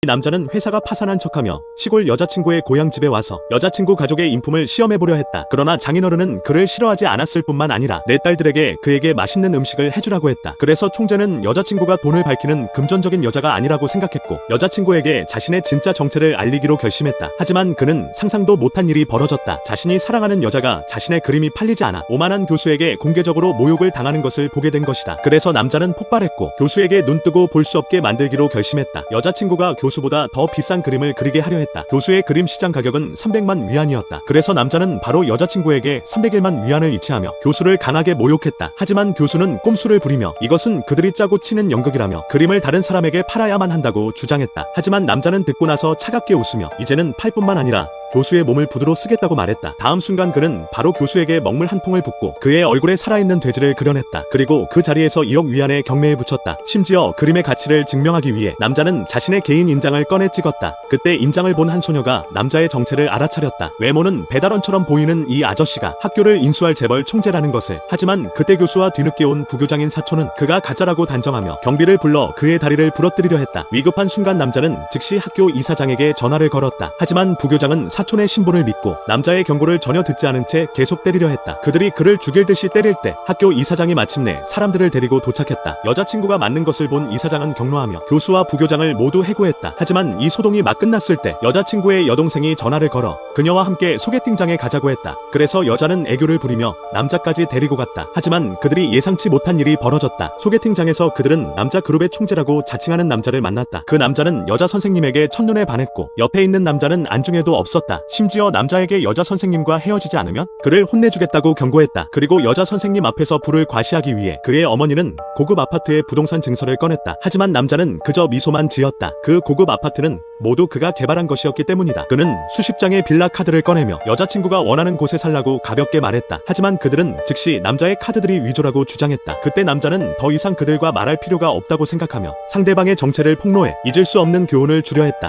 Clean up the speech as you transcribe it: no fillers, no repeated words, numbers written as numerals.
이 남자는 회사가 파산한 척하며 시골 여자친구의 고향집에 와서 여자친구 가족의 인품을 시험해보려 했다. 그러나 장인어른은 그를 싫어하지 않았을 뿐만 아니라 내 딸들에게 그에게 맛있는 음식을 해주라고 했다. 그래서 총재는 여자친구가 돈을 밝히는 금전적인 여자가 아니라고 생각했고 여자친구에게 자신의 진짜 정체를 알리기로 결심했다. 하지만 그는 상상도 못한 일이 벌어졌다. 자신이 사랑하는 여자가 자신의 그림이 팔리지 않아 오만한 교수에게 공개적으로 모욕을 당하는 것을 보게 된 것이다. 그래서 남자는 폭발했고 교수에게 눈뜨고 볼 수 없게 만들기로 결심했다. 여자친구가 교수보다 더 비싼 그림을 그리게 하려 했다. 교수의 그림 시장 가격은 300만 위안이었다. 그래서 남자는 바로 여자친구에게 301만 위안을 이체하며 교수를 강하게 모욕했다. 하지만 교수는 꼼수를 부리며 이것은 그들이 짜고 치는 연극이라며 그림을 다른 사람에게 팔아야만 한다고 주장했다. 하지만 남자는 듣고 나서 차갑게 웃으며 이제는 팔 뿐만 아니라 교수의 몸을 부두로 쓰겠다고 말했다. 다음 순간 그는 바로 교수에게 먹물 한 통을 붓고 그의 얼굴에 살아있는 돼지를 그려냈다. 그리고 그 자리에서 2억 위안의 경매에 붙였다. 심지어 그림의 가치를 증명하기 위해 남자는 자신의 개인 인장을 꺼내 찍었다. 그때 인장을 본 한 소녀가 남자의 정체를 알아차렸다. 외모는 배달원처럼 보이는 이 아저씨가 학교를 인수할 재벌 총재라는 것을. 하지만 그때 교수와 뒤늦게 온 부교장인 사촌은 그가 가짜라고 단정하며 경비를 불러 그의 다리를 부러뜨리려 했다. 위급한 순간 남자는 즉시 학교 이사장에게 전화를 걸었다. 하지만 부교장은 사촌의 신분을 믿고 남자의 경고를 전혀 듣지 않은 채 계속 때리려 했다. 그들이 그를 죽일 듯이 때릴 때 학교 이사장이 마침내 사람들을 데리고 도착했다. 여자친구가 맞는 것을 본 이사장은 격노하며 교수와 부교장을 모두 해고했다. 하지만 이 소동이 막 끝났을 때 여자친구의 여동생이 전화를 걸어 그녀와 함께 소개팅장에 가자고 했다. 그래서 여자는 애교를 부리며 남자까지 데리고 갔다. 하지만 그들이 예상치 못한 일이 벌어졌다. 소개팅장에서 그들은 남자 그룹의 총재라고 자칭하는 남자를 만났다. 그 남자는 여자 선생님에게 첫눈에 반했고 옆에 있는 남자는 안중에도 없었다. 심지어 남자에게 여자 선생님과 헤어지지 않으면 그를 혼내주겠다고 경고했다. 그리고 여자 선생님 앞에서 불을 과시하기 위해 그의 어머니는 고급 아파트의 부동산 증서를 꺼냈다. 하지만 남자는 그저 미소만 지었다. 그 고급 아파트는 모두 그가 개발한 것이었기 때문이다. 그는 수십 장의 빌라 카드를 꺼내며 여자친구가 원하는 곳에 살라고 가볍게 말했다. 하지만 그들은 즉시 남자의 카드들이 위조라고 주장했다. 그때 남자는 더 이상 그들과 말할 필요가 없다고 생각하며 상대방의 정체를 폭로해 잊을 수 없는 교훈을 주려 했다.